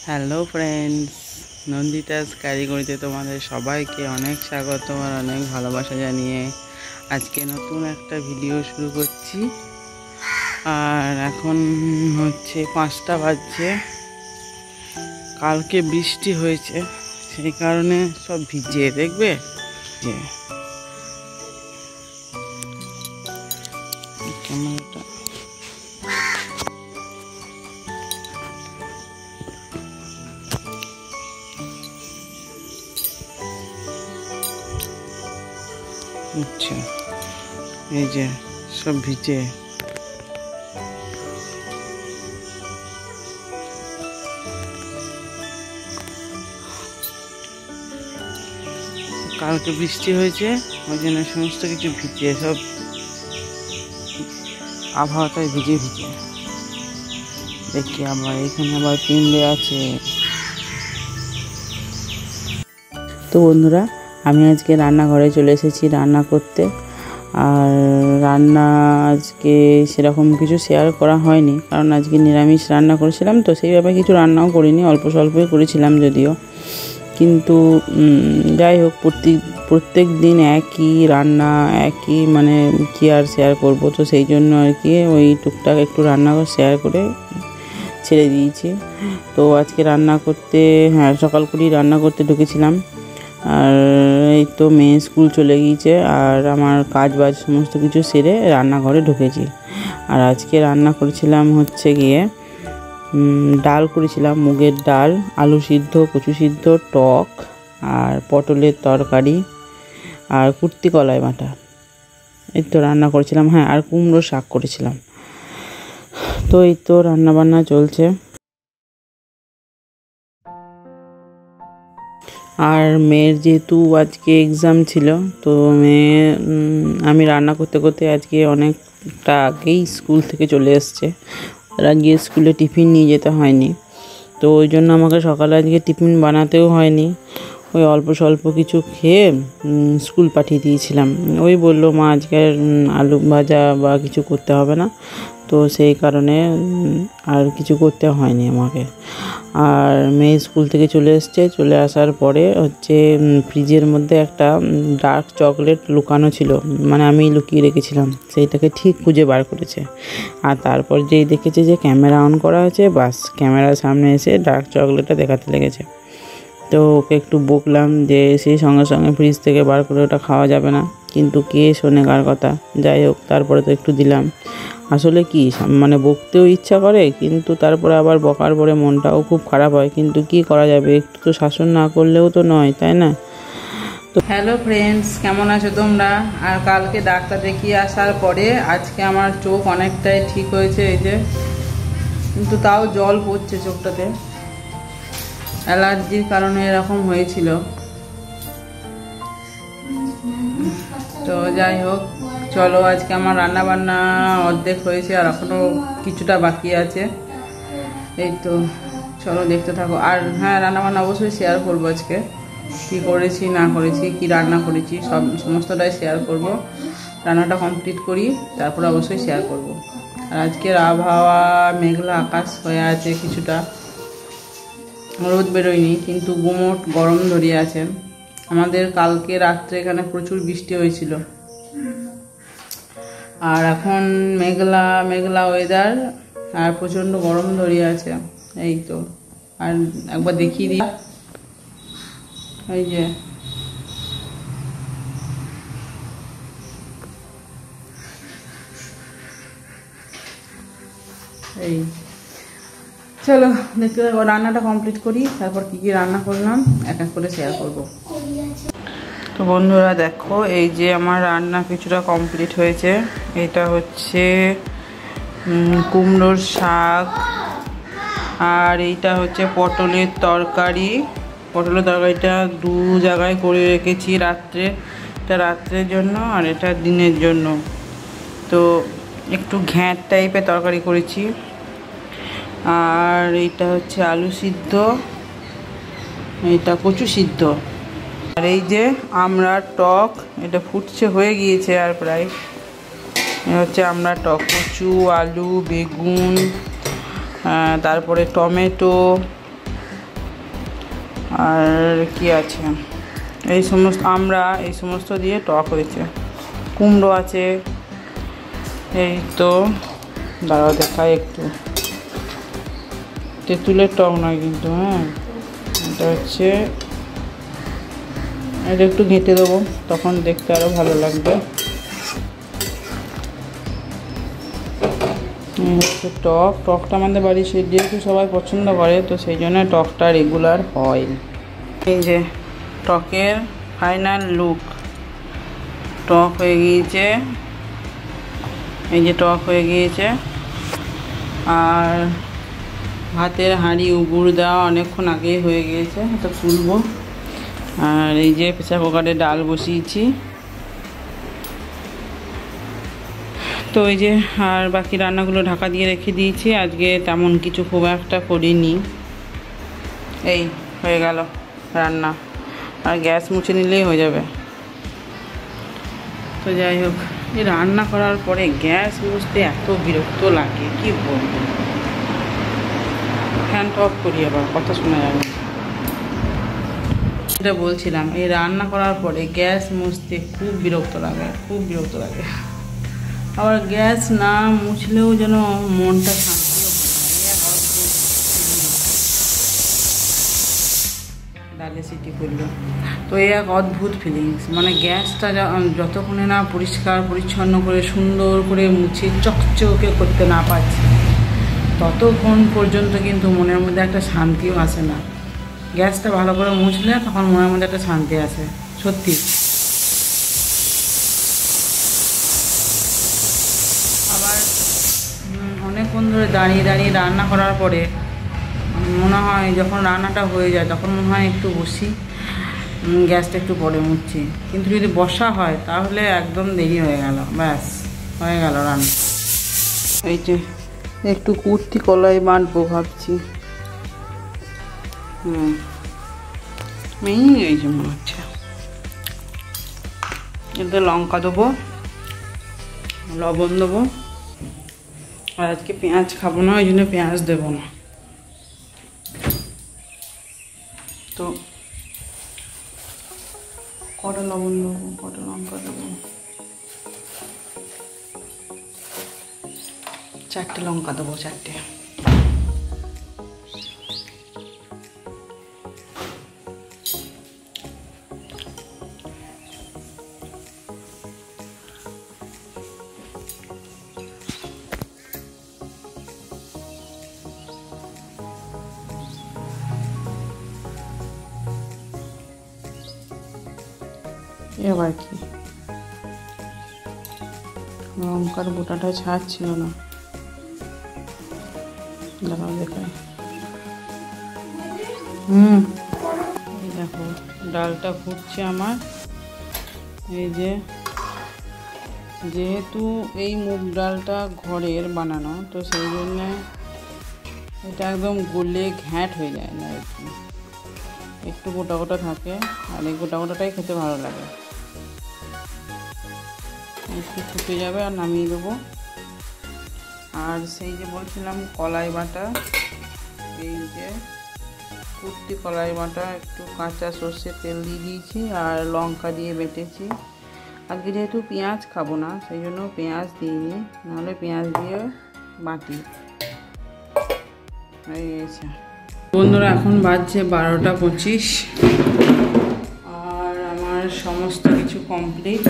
Hello friends, নন্দিতাস কারিগরিতে তোমাদের সবাইকে অনেক স্বাগত আর অনেক ভালোবাসা জানিয়ে আজকে নতুন একটা ভিডিও শুরু করছি। আর এখন হচ্ছে 5টা বাজছে। কালকে বৃষ্টি হয়েছে, সেই কারণে সব ভিজে দেখবে যে ক্যামেরাটা আচ্ছা, এই যে সব ভিজে। কালকে বৃষ্টি হয়েছে, ওই জন্য সমস্ত কিছু ভিজে, সব আবহাওয়াটাই ভিজে ভিজে। দেখি আবার এখানে আবার পিঁমড়ে আছে। তো বন্ধুরা, আমি আজকে রান্নাঘরে চলে এসেছি রান্না করতে। আর রান্না আজকে সেরকম কিছু শেয়ার করা হয়নি, কারণ আজকে নিরামিষ রান্না করেছিলাম, তো সেইভাবে কিছু রান্নাও করিনি, অল্প স্বল্পই করেছিলাম যদিও। কিন্তু যাই হোক, প্রত্যেক দিন একই রান্না, একই মানে কি আর শেয়ার করব, তো সেই জন্য আর কি ওই টুকটাক একটু রান্না শেয়ার করে ছেড়ে দিয়েছি। তো আজকে রান্না করতে সকাল করেই রান্না করতে ঢুকেছিলাম। আর এই তো মেয়ে স্কুল চলে গিয়েছে, আর আমার কাজ বাজ সমস্ত কিছু সেরে রান্নাঘরে ঢুকেছি। আর আজকে রান্না করেছিলাম হচ্ছে গিয়ে ডাল করেছিলাম, মুগের ডাল, আলু সিদ্ধ, কচু সিদ্ধ, টক, আর পটলের তরকারি, আর কুর্তি কলাই বাটা। এই তো রান্না করেছিলাম। আর কুমড়ো শাক করেছিলাম। তো এই তো রান্নাবান্না চলছে। আর মেয়ের যেহেতু আজকে এক্সাম ছিল, তো আমি রান্না করতে করতে আজকে অনেকটা আগেই স্কুল থেকে চলে এসছে। আর আজকে স্কুলে টিফিন নিয়ে যেতে হয়নি, তো ওই জন্য আমাকে সকালে আজকে টিফিন বানাতেও হয়নি। ওই অল্প স্বল্প কিছু খেয়ে স্কুল পাঠিয়ে দিয়েছিলাম। ওই বললো মা আজকে আলু ভাজা বা কিছু করতে হবে না, তো সেই কারণে আর কিছু করতে হয়নি আমাকে। আর মেয়ে স্কুল থেকে চলে এসছে, চলে আসার পরে হচ্ছে ফ্রিজের মধ্যে একটা ডার্ক চকলেট লুকানো ছিল, মানে আমি লুকিয়ে রেখেছিলাম, সেইটাকে ঠিক খুঁজে বার করেছে। আর তারপর যেই দেখেছে যে ক্যামেরা অন করা আছে, বাস ক্যামেরার সামনে এসে ডার্ক চকলেটটা দেখাতে লেগেছে। তো ওকে একটু বকলাম যে সেই সঙ্গে সঙ্গে ফ্রিজ থেকে বার করে ওটা খাওয়া যাবে না, কিন্তু কে শোনে কার কথা। যাই হোক, তারপরে তো একটু দিলাম। আসলে কি মানে বকতেও ইচ্ছা করে, কিন্তু তারপরে আবার বকার পরে মনটাও খুব খারাপ হয়, কিন্তু কি করা যাবে, একটু তো শাসন না করলেও তো নয়, তাই না? তো হ্যালো ফ্রেন্ডস, কেমন আছো তোমরা? আর কালকে ডাক্তার দেখিয়ে আসার পরে আজকে আমার চোখ অনেকটাই ঠিক হয়েছে, এই যে, কিন্তু তাও জল পড়ছে চোখটাতে। অ্যালার্জির কারণে এরকম হয়েছিল। তো যাই হোক, চলো আজকে আমার রান্না বান্না অর্ধেক হয়েছে, আর এখনো কিছুটা বাকি আছে। এই তো চলো দেখতে থাকো। আর রান্না বান্না অবশ্যই শেয়ার করবো আজকে, কি করেছি না করেছি, কি রান্না করেছি, সমস্তটাই শেয়ার করব। রান্নাটা কমপ্লিট করি, তারপর অবশ্যই শেয়ার করব। আর আজকের আবহাওয়া মেঘলা আকাশ হয়ে আছে, কিছুটা রোদ বেরোয়নি, কিন্তু গুমোট গরম ধরিয়ে আছে। আমাদের কালকে রাত্রে এখানে প্রচুর বৃষ্টি হয়েছিল, আর এখন মেঘলা মেঘলা ওয়েদার, আর প্রচণ্ড গরম ধরিয়ে আছে। এই তো, আর একবার দেখিয়ে দিই, এই যে এই, চলো দেখতে থাকো। রান্নাটা কমপ্লিট করি, তারপর কি কি রান্না করলাম এক এক করে শেয়ার করব। তো বন্ধুরা দেখো, এই যে আমার রান্না কিছুটা কমপ্লিট হয়েছে। এটা হচ্ছে কুমড়োর শাক, আর এইটা হচ্ছে পটলের তরকারি। পটলের তরকারিটা দু জায়গায় করে রেখেছি রাত্রে, এটা রাত্রের জন্য আর এটা দিনের জন্য। তো একটু ঘ্যাঁট টাইপের তরকারি করেছি। আর এইটা হচ্ছে আলু সিদ্ধ, এটা কচু সিদ্ধ, আর এই যে আমরা টক, এটা ফুটছে, হয়ে গিয়েছে আর প্রায়। হচ্ছে আমরা টক, কচু, আলু, বেগুন, তারপরে টমেটো, আর কি আছে, এই সমস্ত এই সমস্ত দিয়ে টক হয়েছে। কুমড়ো আছে, এই তো দাঁড়াও দেখাই একটু। তেঁতুলের টক নয় কিন্তু, হ্যাঁ এটা হচ্ছে, এটা একটু ঘেঁটে দেবো, তখন দেখতে আরও ভালো লাগবে। টকটা আমাদের বাড়ি সে যেহেতু সবাই পছন্দ করে, তো সেই জন্য টকটা রেগুলার হয়। এই যে টকের ফাইনাল লুক, টক হয়ে গিয়েছে, এই যে টক হয়ে গিয়েছে। আর ভাতের হাঁড়ি উবুর দেওয়া অনেকক্ষণ আগেই হয়ে গিয়েছে, এটা তুলবো। আর এই যে প্রেসার কুকারে ডাল বসিয়েছি। তো এই যে আর বাকি রান্নাগুলো ঢাকা দিয়ে রেখে দিয়েছি, আজকে তেমন কিছু খুব একটা করিনি। এই হয়ে গেল রান্না, আর গ্যাস মুছে নিলেই হয়ে যাবে। তো যাই হোক, এই রান্না করার পরে গ্যাস মুছতে এত বিরক্ত লাগে কি বলবো। ফ্যানটা অফ করি, আবার কথা শোনা যাবে। এটা বলছিলাম, এই রান্না করার পরে গ্যাস মুছতে খুব বিরক্ত লাগে, খুব বিরক্ত লাগে। আবার গ্যাস না মুছলেও যেন মনটা শান্তিও হয়। ডালে সিটি করলো, তো এই এক অদ্ভুত ফিলিংস, মানে গ্যাসটা যতক্ষণে না পরিষ্কার পরিচ্ছন্ন করে সুন্দর করে মুছে চকচকে করতে না পারছি, ততক্ষণ পর্যন্ত কিন্তু মনের মধ্যে একটা শান্তিও আসে না। গ্যাসটা ভালো করে মুছলে তখন মনের মধ্যে একটা শান্তি আসে, সত্যি। আবার অনেকক্ষণ ধরে দাঁড়িয়ে দাঁড়িয়ে রান্না করার পরে মনে হয়, যখন রান্নাটা হয়ে যায় তখন মনে হয় একটু বসি, গ্যাসটা একটু পরে মুছছি। কিন্তু যদি বসা হয় তাহলে একদম দেরি হয়ে গেল, ব্যাস হয়ে গেল রান্না। এই যে একটু কুর্তি কলাই বাঁটবো ভাবছি। এই যে মনে হচ্ছে, এতে লঙ্কা দেবো, লবণ দেবো। আর আজকে পেঁয়াজ খাবো না, ওই জন্য পেঁয়াজ দেবো না। তো কটা লবণ দেবো, কটা লঙ্কা দেবো, 4টে লঙ্কা দেবো, 4টে। এবার কি, লঙ্কার বোটাটা ছাড়ছিল না, দাঁড়াও দেখায়। দেখো ডালটা ফুটছে আমার। এই যে, যেহেতু এই মুগ ডালটা ঘরের বানানো, তো সেই জন্যে এটা একদম গলে ঘ্যাঁট হয়ে যায় না, একটু গোটা গোটা থাকে, আর এই গোটা গোটাটাই খেতে ভালো লাগে। একটু ফুটে যাবে আর নামিয়ে দেবো। আর সেই যে বলছিলাম কলাই বাটা, এই যে কুর্তি কলাই বাটা, একটু কাঁচা সর্ষের তেল দিয়ে দিয়েছি আর লঙ্কা দিয়ে বেটেছি। আজকে যেহেতু পেঁয়াজ খাবো না, সেই জন্য পেঁয়াজ দিইনি, নাহলে পেঁয়াজ দিয়ে বাটি। হয়ে গেছে বন্ধুরা, এখন বাজছে 12টা 25, আর আমার সমস্ত কিছু কমপ্লিট,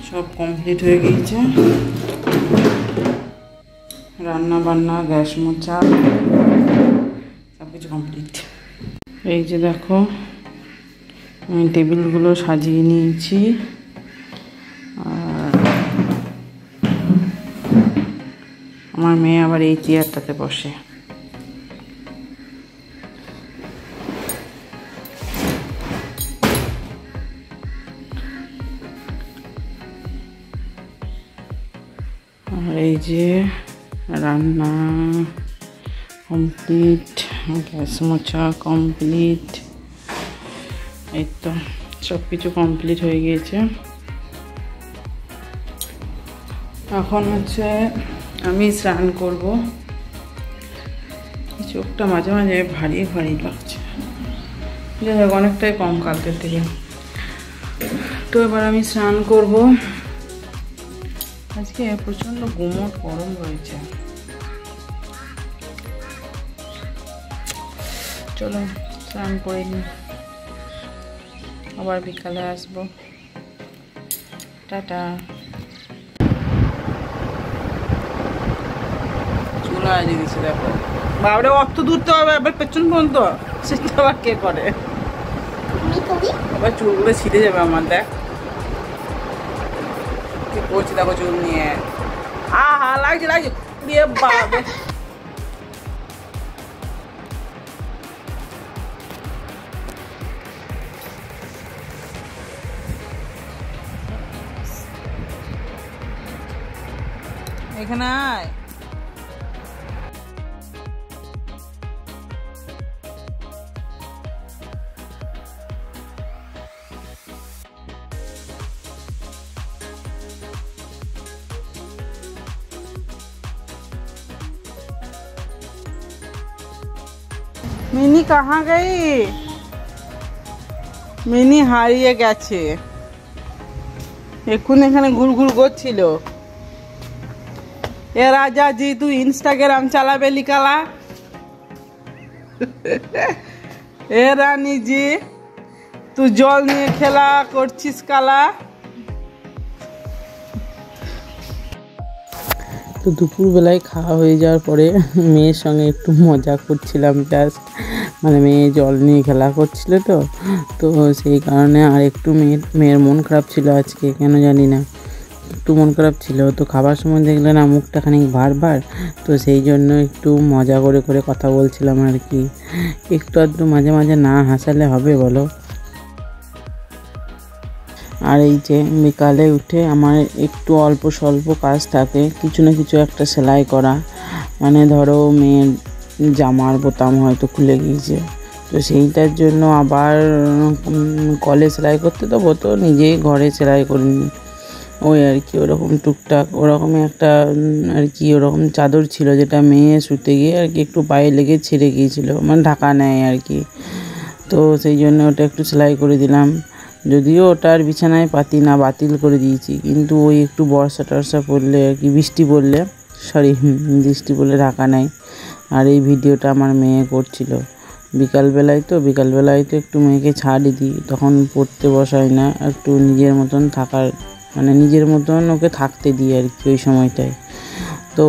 সব কমপ্লিট হয়ে গিয়েছে। রান্না বান্না, গ্যাস মোছা, সব কিছু কমপ্লিট। এই যে দেখো, আমি টেবিলগুলো সাজিয়ে নিয়েছি। আর আমার মেয়ে আবার এই চেয়ারটাতে বসে। আর এই যে রান্না কমপ্লিট, গ্যাস মোছা কমপ্লিট, এই তো সব কিছু কমপ্লিট হয়ে গিয়েছে। এখন হচ্ছে আমি স্নান করব। চোখটা মাঝে মাঝে ভারী ভারী লাগছে, যাই হোক অনেকটাই কম কালকের থেকে। তো এবার আমি স্নান করব। আজকে প্রচণ্ড গুমোট গরম রয়েছে। চলো স্নান করে নিই, আবার বিকালে আসবো। টাটা। চুল আজকে দিচ্ছে দেখো বাবরে, অত দূর তো হবে আবার পেছন পর্যন্ত, সেটা আবার কে করে? আবার চুলগুলো ছিঁড়ে যাবে আমার। দেখ কি করছি দেখো চুল নিয়ে। হা লাগছে লাগছে দিয়ে বাবা। এখানে আয়। মিনি কাহা গই? মিনি হারিয়ে গেছে, এখন এখানে ঘুরঘুর করছিল। এ রাজা জি তুই ইনস্টাগ্রাম চালাবে লিকালা। এ রানী জি তুই জল নিয়ে খেলা করছিস কালা। তো দুপুরবেলায় খাওয়া হয়ে যাওয়ার পরে মেয়ের সঙ্গে একটু মজা করছিলাম জাস্ট, মানে মেয়ে জল নিয়ে খেলা করছিল তো তো সেই কারণে আর একটু মেয়ের মন খারাপ ছিল আজকে, কেন জানি না একটু মন খারাপ ছিল। তো খাবার সময় দেখলে না মুখটা খানিক ভার, তো সেই জন্য একটু মজা করে করে কথা বলছিলাম আর কি। একটু আধটু মাঝে মাঝে না হাসালে হবে বলো? আর এই যে বিকালে উঠে আমার একটু অল্প স্বল্প কাজ থাকে, কিছু না কিছু একটা সেলাই করা, মানে ধরো মেয়ের জামার বোতাম হয়তো খুলে গিয়েছে, তো সেইটার জন্য আবার কলে সেলাই করতে দেবো, তো নিজেই ঘরে সেলাই করে নিই। ওই আর কি ওরকম টুকটাক ওরকমই একটা আর কি ওরকম চাদর ছিল, যেটা মেয়ে শুতে গিয়ে আর কি একটু পায়ে লেগে ছিঁড়ে গিয়েছিলো, মানে ঢাকা নেয় আর কি, তো সেই জন্য ওটা একটু সেলাই করে দিলাম। যদিও ওটার বিছানায় পাতি না, বাতিল করে দিয়েছি, কিন্তু ওই একটু বর্ষা টর্ষা পড়লে আর কি, বৃষ্টি পড়লে ঢাকা নেয়। আর এই ভিডিওটা আমার মেয়ে করছিল বিকালবেলায় তো একটু মেয়েকে ছাড়ই দিই, তখন পড়তে বসাই না, একটু নিজের মতন থাকার, মানে নিজের মতন ওকে থাকতে দিই আর কি ওই সময়টায়। তো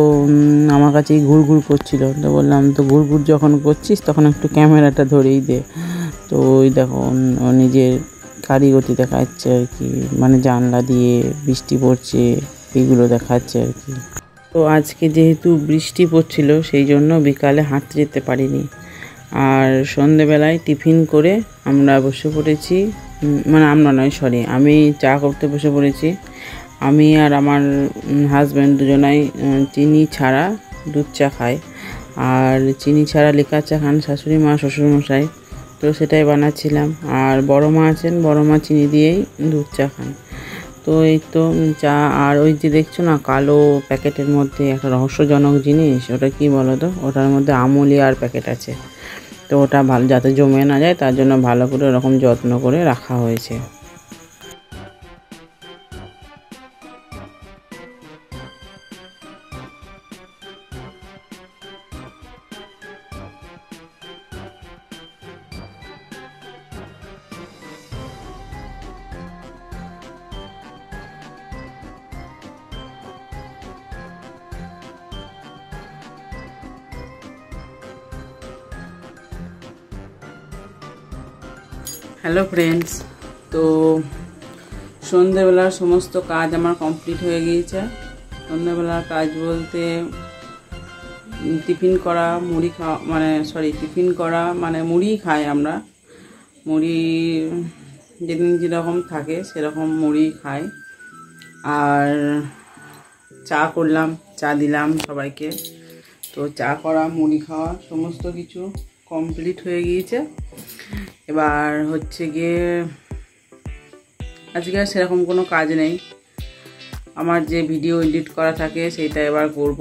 আমার কাছেই ঘুরঘুর করছিল, তো বললাম তো ঘুরঘুর যখন করছিস তখন একটু ক্যামেরাটা ধরেই দে। তো ওই দেখো ও নিজের কারিগতি দেখাচ্ছে আর কি, মানে জানলা দিয়ে বৃষ্টি পড়ছে এইগুলো দেখাচ্ছে আর কি। তো আজকে যেহেতু বৃষ্টি পড়ছিল সেই জন্য বিকালে হাঁটতে যেতে পারিনি। আর সন্ধেবেলায় টিফিন করে আমরা বসে পড়েছি, মানে আমরা নয় সরি, আমি চা করতে বসে পড়েছি। আমি আর আমার হাজব্যান্ড দুজনাই চিনি ছাড়া দুধ চা খাই, আর চিনি ছাড়া লিকার চা খান শাশুড়ি মা শ্বশুরমশাই, তো সেটাই বানাচ্ছিলাম। আর বড় মা আছেন, বড় মা চিনি দিয়েই দুধ চা খান। তো এই তো চা, আর ওই যে দেখছো না কালো প্যাকেটের মধ্যে একটা রহস্যজনক জিনিস, ওটা কি বলো তো, ওটার মধ্যে আমুলিয়ার প্যাকেট আছে, তো ওটা ভালো যাতে জমে না যায় তার জন্য ভালো করে ওরকম যত্ন করে রাখা হয়েছে। হ্যালো ফ্রেন্ডস, তো সন্ধ্যেবেলার সমস্ত কাজ আমার কমপ্লিট হয়ে গিয়েছে। সন্ধ্যেবেলার কাজ বলতে টিফিন করা, মুড়ি খাওয়া, মানে মুড়ি খাই আমরা, মুড়ি যেদিন যেরকম থাকে সেরকম মুড়ি খাই। আর চা করলাম, চা দিলাম সবাইকে, তো চা করা মুড়ি খাওয়া সমস্ত কিছু কমপ্লিট হয়ে গিয়েছে। এবার হচ্ছে গিয়ে আজকে আর সেরকম কোনো কাজ নেই, আমার যে ভিডিও এডিট করা থাকে সেইটা এবার করব।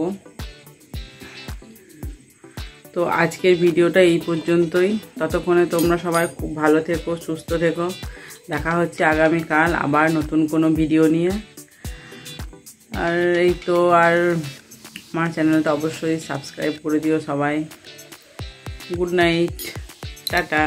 তো আজকের ভিডিওটা এই পর্যন্তই। ততক্ষণে তোমরা সবাই খুব ভালো থেকো, সুস্থ থেকো। দেখা হচ্ছে আগামীকাল আবার নতুন কোনো ভিডিও নিয়ে। আর এই তো, আর আমার চ্যানেলটা অবশ্যই সাবস্ক্রাইব করে দিও সবাই। Good night, tata.